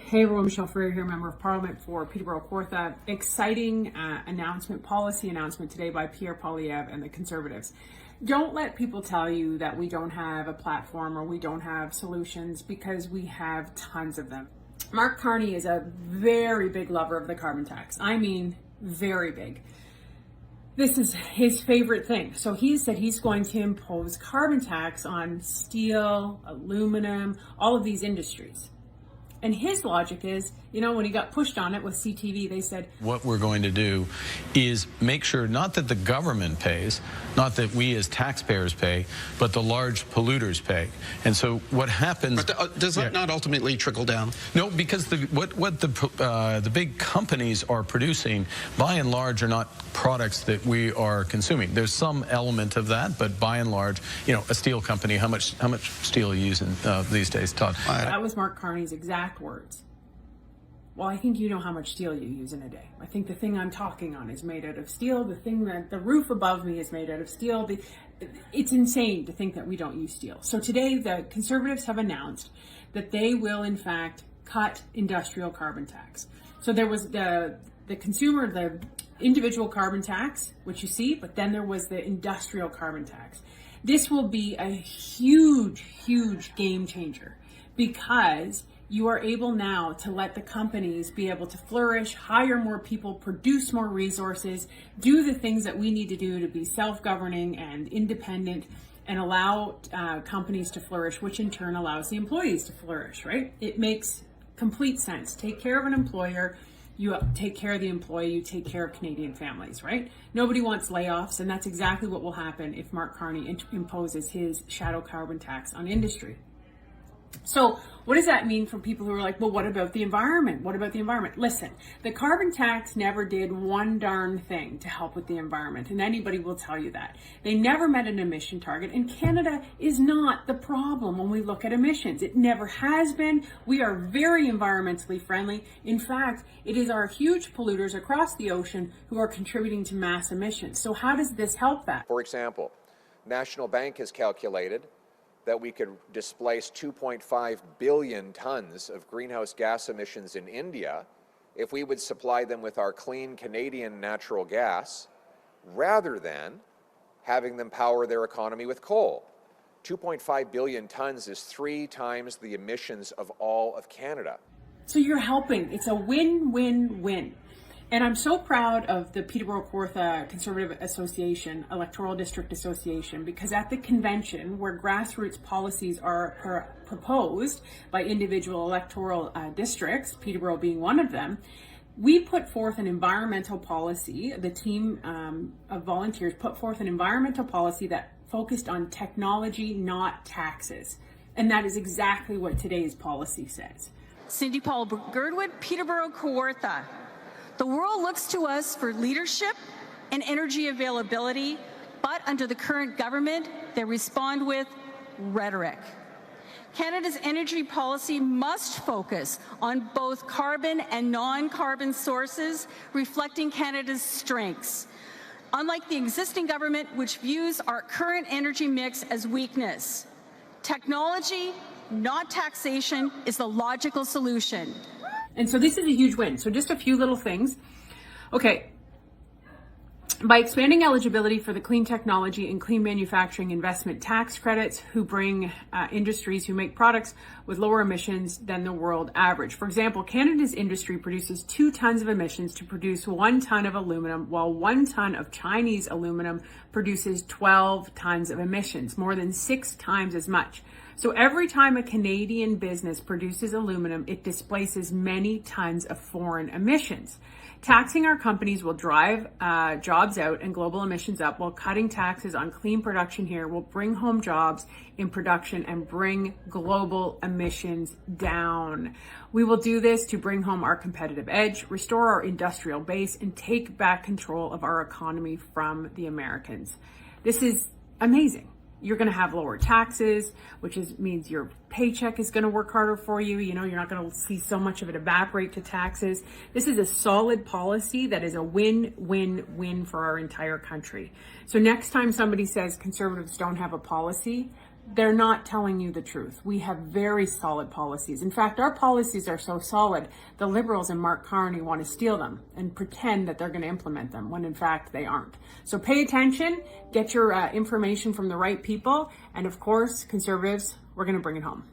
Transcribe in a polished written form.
Hey everyone, Michelle Freer here, Member of Parliament for Peterborough Kawartha. Exciting policy announcement today by Pierre Poilievre and the Conservatives. Don't let people tell you that we don't have a platform or we don't have solutions, because we have tons of them. Mark Carney is a very big lover of the carbon tax. I mean, very big. This is his favorite thing. So he said he's going to impose carbon tax on steel, aluminum, all of these industries. And his logic is, when he got pushed on it with CTV, they said, what we're going to do is make sure not that the government pays, not that we as taxpayers pay, but the large polluters pay. And so what happens... But does that not ultimately trickle down? No, because what the big companies are producing, by and large, are not products that we are consuming. There's some element of that, but by and large, a steel company, how much steel are you using these days, Todd? That was Mark Carney's exact words. Well, I think you know how much steel you use in a day. I think the thing I'm talking on is made out of steel. The thing that the roof above me is made out of steel. It's insane to think that we don't use steel. So today, the Conservatives have announced that they will, in fact, cut industrial carbon tax. So there was the individual carbon tax, which you see, but then there was the industrial carbon tax. This will be a huge, huge game changer, because you are able now to let the companies be able to flourish, hire more people, produce more resources, do the things that we need to do to be self-governing and independent, and allow companies to flourish, which in turn allows the employees to flourish, right? It makes complete sense. Take care of an employer, you take care of the employee, you take care of Canadian families, right? Nobody wants layoffs, and that's exactly what will happen if Mark Carney imposes his shadow carbon tax on industry. So what does that mean for people who are like, well, what about the environment? What about the environment? Listen, the carbon tax never did one darn thing to help with the environment, and anybody will tell you that. They never met an emission target, and Canada is not the problem when we look at emissions. It never has been. We are very environmentally friendly. In fact, it is our huge polluters across the ocean who are contributing to mass emissions. So how does this help that? For example, National Bank has calculated that we could displace 2.5 billion tons of greenhouse gas emissions in India if we would supply them with our clean Canadian natural gas rather than having them power their economy with coal. 2.5 billion tons is 3 times the emissions of all of Canada. So you're helping. It's a win-win-win. And I'm so proud of the Peterborough Kawartha Conservative Association, Electoral District Association, because at the convention where grassroots policies are proposed by individual electoral districts, Peterborough being one of them, we put forth an environmental policy. The team of volunteers put forth an environmental policy that focused on technology, not taxes. And that is exactly what today's policy says. Cindy Paul Girdwood, Peterborough Kawartha. The world looks to us for leadership and energy availability, but under the current government, they respond with rhetoric. Canada's energy policy must focus on both carbon and non-carbon sources, reflecting Canada's strengths. Unlike the existing government, which views our current energy mix as weakness, technology, not taxation, is the logical solution. And so this is a huge win. So just a few little things. Okay. By expanding eligibility for the clean technology and clean manufacturing investment tax credits, who bring industries who make products with lower emissions than the world average. For example, Canada's industry produces 2 tons of emissions to produce 1 ton of aluminum, while 1 ton of Chinese aluminum produces 12 tons of emissions, more than 6 times as much. So every time a Canadian business produces aluminum, it displaces many tons of foreign emissions. Taxing our companies will drive jobs out and global emissions up, while cutting taxes on clean production here will bring home jobs in production and bring global emissions down. We will do this to bring home our competitive edge, restore our industrial base, and take back control of our economy from the Americans. This is amazing. You're going to have lower taxes, which means your paycheck is going to work harder for you. You're not going to see so much of it evaporate to taxes. This is a solid policy that is a win-win-win for our entire country. So next time somebody says Conservatives don't have a policy, they're not telling you the truth. We have very solid policies. In fact, our policies are so solid, the Liberals and Mark Carney want to steal them and pretend that they're going to implement them when in fact they aren't. So pay attention, get your information from the right people, and of course, Conservatives, we're going to bring it home.